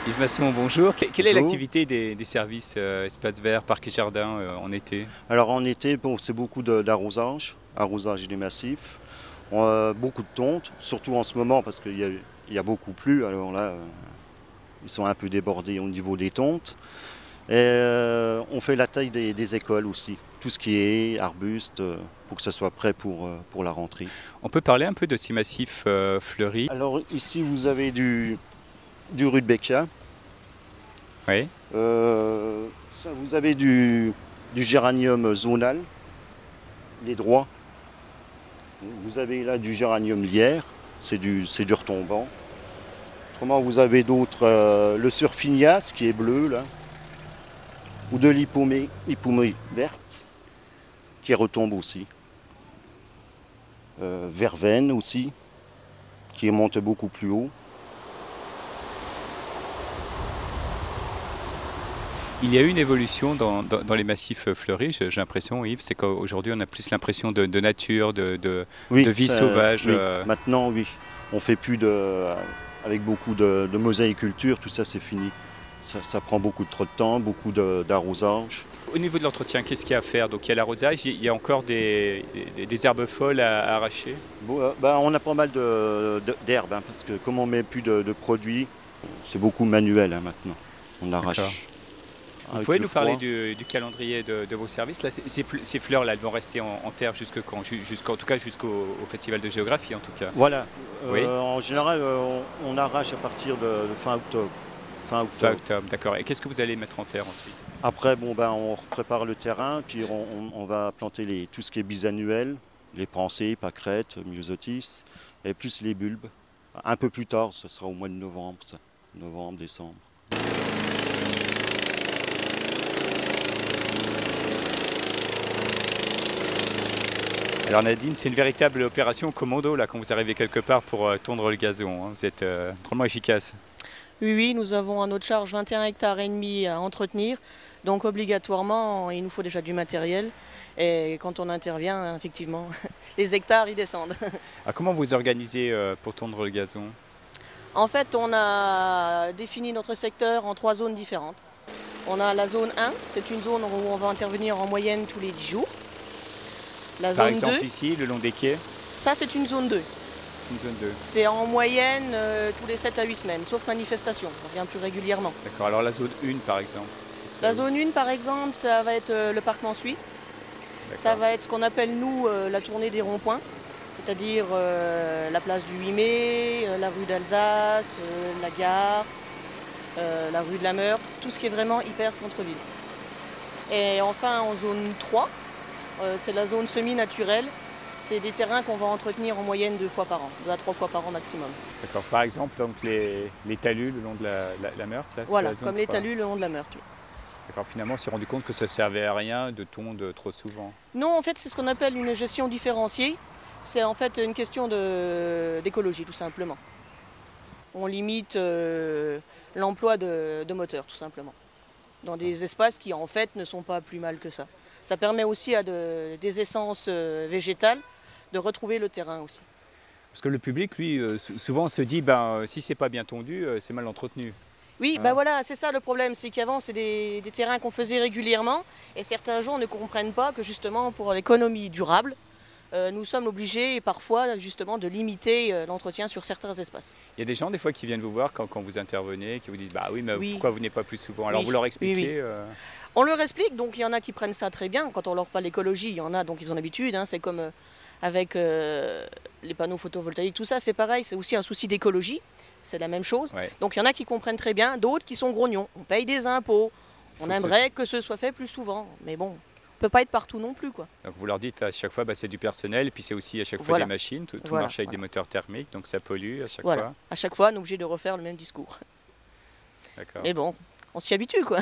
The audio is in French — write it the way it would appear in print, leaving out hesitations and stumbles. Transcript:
Yves Masson, bonjour. Quelle est Bonjour. l'activité des services espaces verts, parcs et jardins en été? Alors en été, bon, c'est beaucoup d'arrosage, arrosage des massifs, beaucoup de tontes, surtout en ce moment parce qu'il y a beaucoup plu, alors là, ils sont un peu débordés au niveau des tontes. Et on fait la taille des écoles aussi, tout ce qui est arbustes, pour que ça soit prêt pour la rentrée. On peut parler un peu de ces massifs fleuris? Alors ici, vous avez du rudbeckia, Oui. vous avez du géranium zonal, les droits. Vous avez là du géranium lierre, c'est du retombant. Autrement, vous avez d'autres, le surfinias qui est bleu là, ou de l'hypomée verte qui retombe aussi. Verveine aussi, qui monte beaucoup plus haut. Il y a eu une évolution dans les massifs fleuris, j'ai l'impression, Yves, c'est qu'aujourd'hui on a plus l'impression de nature, de vie sauvage. Oui. Maintenant, oui. On fait plus avec beaucoup de mosaïculture, tout ça c'est fini. Ça prend beaucoup trop de temps, beaucoup d'arrosage. Au niveau de l'entretien, qu'est-ce qu'il y a à faire? Donc il y a l'arrosage, il y a encore des herbes folles à arracher. Bon, on a pas mal d'herbes, hein, parce que comme on met plus de produits, c'est beaucoup manuel hein, maintenant. On arrache. Vous pouvez nous parler du calendrier de vos services? Là, ces fleurs-là, elles vont rester en terre jusque quand? En tout cas jusqu'au Festival de géographie en tout cas. Voilà. Oui. En général, on arrache à partir de fin octobre. Fin octobre, d'accord. Et qu'est-ce que vous allez mettre en terre ensuite? Après, on prépare le terrain, puis on va planter tout ce qui est bisannuel, les pensées, pâquerettes, myosotis, et plus les bulbes. Un peu plus tard, ce sera au mois de novembre, ça. Novembre, décembre. Alors Nadine, c'est une véritable opération commando là quand vous arrivez quelque part pour tondre le gazon, hein. Vous êtes drôlement efficace. Oui, nous avons à notre charge 21 hectares et demi à entretenir. Donc obligatoirement, il nous faut déjà du matériel. Et quand on intervient, effectivement, les hectares, ils descendent. Alors, comment vous organisez pour tondre le gazon? En fait, on a défini notre secteur en 3 zones différentes. On a la zone 1, c'est une zone où on va intervenir en moyenne tous les 10 jours. La Par zone exemple 2, ici, le long des quais, ça c'est une zone 2. c'est une zone 2. C'est en moyenne tous les 7 à 8 semaines, sauf manifestation, on vient plus régulièrement. D'accord, alors la zone 1 par exemple. La zone 1 par exemple, ça va être le parc Mansuy. Ça va être ce qu'on appelle nous la tournée des ronds-points, c'est-à-dire la place du 8 mai, la rue d'Alsace, la gare, la rue de la Meurthe, tout ce qui est vraiment hyper centre-ville. Et enfin en zone 3, c'est la zone semi-naturelle. C'est des terrains qu'on va entretenir en moyenne 2 fois par an, 2 à 3 fois par an maximum. D'accord, par exemple donc les talus le long de la Meurthe là, Voilà, c'est la zone comme les 3. talus le long de la Meurthe. Oui. D'accord, finalement on s'est rendu compte que ça servait à rien de tondre trop souvent. Non, en fait, c'est ce qu'on appelle une gestion différenciée. C'est en fait une question d'écologie, tout simplement. On limite l'emploi de moteurs, tout simplement, dans des espaces qui, en fait, ne sont pas plus mal que ça. Ça permet aussi à des essences végétales de retrouver le terrain aussi. Parce que le public, lui, souvent se dit, si c'est pas bien tondu, c'est mal entretenu. Oui, Hein. voilà, c'est ça le problème, c'est qu'avant c'est des terrains qu'on faisait régulièrement et certains gens ne comprennent pas que justement pour l'économie durable, nous sommes obligés parfois justement de limiter l'entretien sur certains espaces. Il y a des gens des fois qui viennent vous voir quand vous intervenez, qui vous disent bah oui mais Oui. pourquoi vous venez pas plus souvent? Alors Oui. vous leur expliquez. Oui. On leur explique, donc il y en a qui prennent ça très bien. Quand on leur parle l'écologie, il y en a donc ils ont l'habitude. Hein, c'est comme avec les panneaux photovoltaïques, tout ça, c'est pareil. C'est aussi un souci d'écologie. C'est la même chose. Ouais. Donc il y en a qui comprennent très bien, d'autres qui sont grognons. On paye des impôts. On aimerait que ce soit fait plus souvent. Mais bon, on ne peut pas être partout non plus, quoi. Donc vous leur dites à chaque fois c'est du personnel, et puis c'est aussi à chaque fois Voilà. des machines, tout Voilà, marche avec des moteurs thermiques, donc ça pollue à chaque Voilà. fois. À chaque fois, on est obligé de refaire le même discours. D'accord. Mais bon, on s'y habitue, quoi.